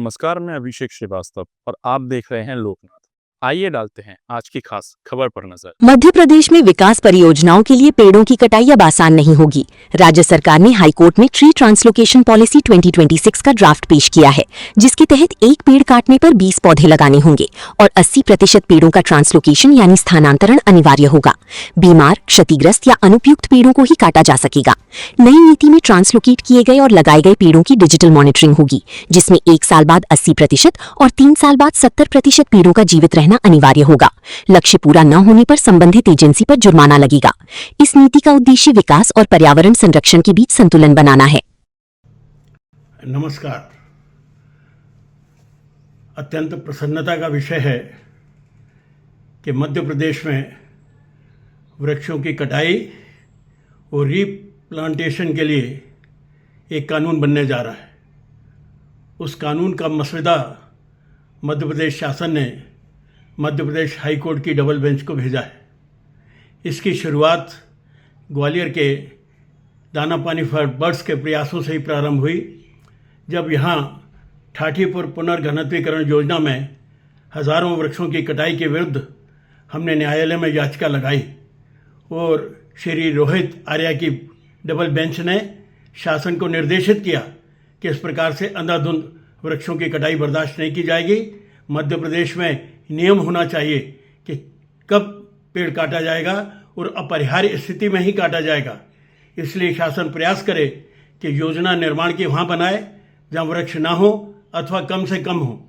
नमस्कार, मैं अभिषेक श्रीवास्तव और आप देख रहे हैं लोकनाथ। आइए डालते हैं आज की खास खबर पर नजर। मध्य प्रदेश में विकास परियोजनाओं के लिए पेड़ों की कटाई अब आसान नहीं होगी। राज्य सरकार ने हाईकोर्ट में ट्री ट्रांसलोकेशन पॉलिसी 2026 का ड्राफ्ट पेश किया है, जिसके तहत एक पेड़ काटने पर 20 पौधे लगाने होंगे और 80% पेड़ों का ट्रांसलोकेशन यानी स्थानांतरण अनिवार्य होगा। बीमार, क्षतिग्रस्त या अनुपयुक्त पेड़ों को ही काटा जा सकेगा। नई नीति में ट्रांसलोकेट किए गए और लगाए गए पेड़ों की डिजिटल मॉनिटरिंग होगी, जिसमें 1 साल बाद 80% और 3 साल बाद 70% पेड़ों का जीवित रहना अनिवार्य होगा। लक्ष्य पूरा न होने पर संबंधित एजेंसी पर जुर्माना लगेगा। इस नीति का उद्देश्य विकास और पर्यावरण संरक्षण के बीच संतुलन बनाना है। नमस्कार। अत्यंत प्रसन्नता का विषय है कि मध्य प्रदेश में वृक्षों की कटाई और रीप्लांटेशन के लिए एक कानून बनने जा रहा है। उस कानून का मसौदा मध्य प्रदेश शासन ने मध्य प्रदेश हाई कोर्ट की डबल बेंच को भेजा है। इसकी शुरुआत ग्वालियर के दाना पानी फॉर बर्ड्स के प्रयासों से ही प्रारंभ हुई, जब यहाँ ठाठीपुर पुनर्घनत्वीकरण योजना में हज़ारों वृक्षों की कटाई के विरुद्ध हमने न्यायालय में याचिका लगाई और श्री रोहित आर्या की डबल बेंच ने शासन को निर्देशित किया कि इस प्रकार से अंधाधुंध वृक्षों की कटाई बर्दाश्त नहीं की जाएगी। मध्य प्रदेश में नियम होना चाहिए कि कब पेड़ काटा जाएगा और अपरिहार्य स्थिति में ही काटा जाएगा। इसलिए शासन प्रयास करे कि योजना निर्माण की वहाँ बनाए जहाँ वृक्ष ना हो अथवा कम से कम हो,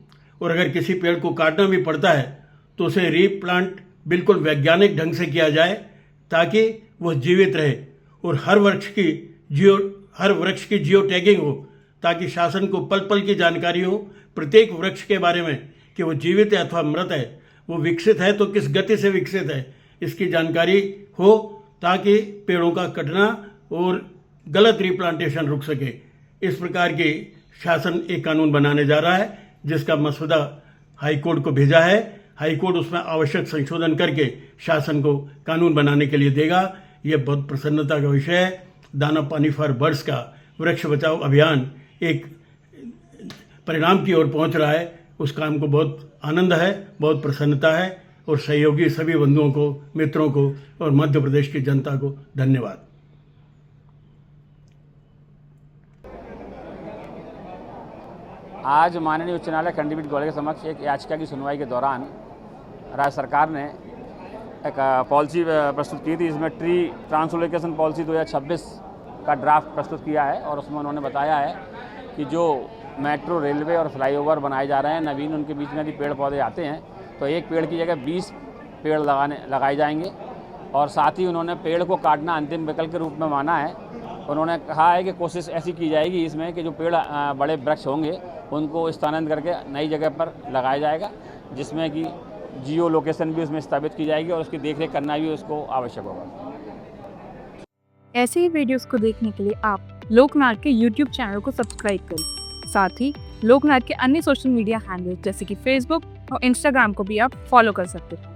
और अगर किसी पेड़ को काटना भी पड़ता है तो उसे रीप्लांट बिल्कुल वैज्ञानिक ढंग से किया जाए ताकि वह जीवित रहे और हर वृक्ष की जियो टैगिंग हो, ताकि शासन को पल पल की जानकारी हो प्रत्येक वृक्ष के बारे में कि वो जीवित है अथवा मृत है, वो विकसित है तो किस गति से विकसित है, इसकी जानकारी हो ताकि पेड़ों का कटना और गलत रिप्लांटेशन रुक सके। इस प्रकार की शासन एक कानून बनाने जा रहा है, जिसका मसौदा हाई कोर्ट को भेजा है। हाई कोर्ट उसमें आवश्यक संशोधन करके शासन को कानून बनाने के लिए देगा। ये बहुत प्रसन्नता का विषय है। दाना पानी फॉर बर्ड्स का वृक्ष बचाओ अभियान एक परिणाम की ओर पहुंच रहा है। उस काम को बहुत आनंद है, बहुत प्रसन्नता है और सहयोगी सभी बंधुओं को, मित्रों को और मध्य प्रदेश की जनता को धन्यवाद। आज माननीय उच्च न्यायालय खंडपीठ ग्वालियर के समक्ष एक याचिका की सुनवाई के दौरान राज्य सरकार ने एक पॉलिसी प्रस्तुत की थी। इसमें ट्री ट्रांसलोकेशन पॉलिसी 2026 का ड्राफ्ट प्रस्तुत किया है और उसमें उन्होंने बताया है कि जो मेट्रो, रेलवे और फ्लाईओवर बनाए जा रहे हैं नवीन, उनके बीच में यदि पेड़ पौधे आते हैं तो एक पेड़ की जगह 20 पेड़ लगाए जाएंगे। और साथ ही उन्होंने पेड़ को काटना अंतिम विकल्प के रूप में माना है। उन्होंने कहा है कि कोशिश ऐसी की जाएगी इसमें कि जो पेड़ बड़े वृक्ष होंगे उनको स्थानांतरित करके नई जगह पर लगाया जाएगा, जिसमें कि जियो लोकेशन भी उसमें स्थापित की जाएगी और उसकी देखरेख करना भी उसको आवश्यक होगा। ऐसे ही वीडियोस को देखने के लिए आप लोकनाथ के YouTube चैनल को सब्सक्राइब करें। साथ ही लोकनाथ के अन्य सोशल मीडिया हैंडल जैसे कि फेसबुक और इंस्टाग्राम को भी आप फॉलो कर सकते हैं।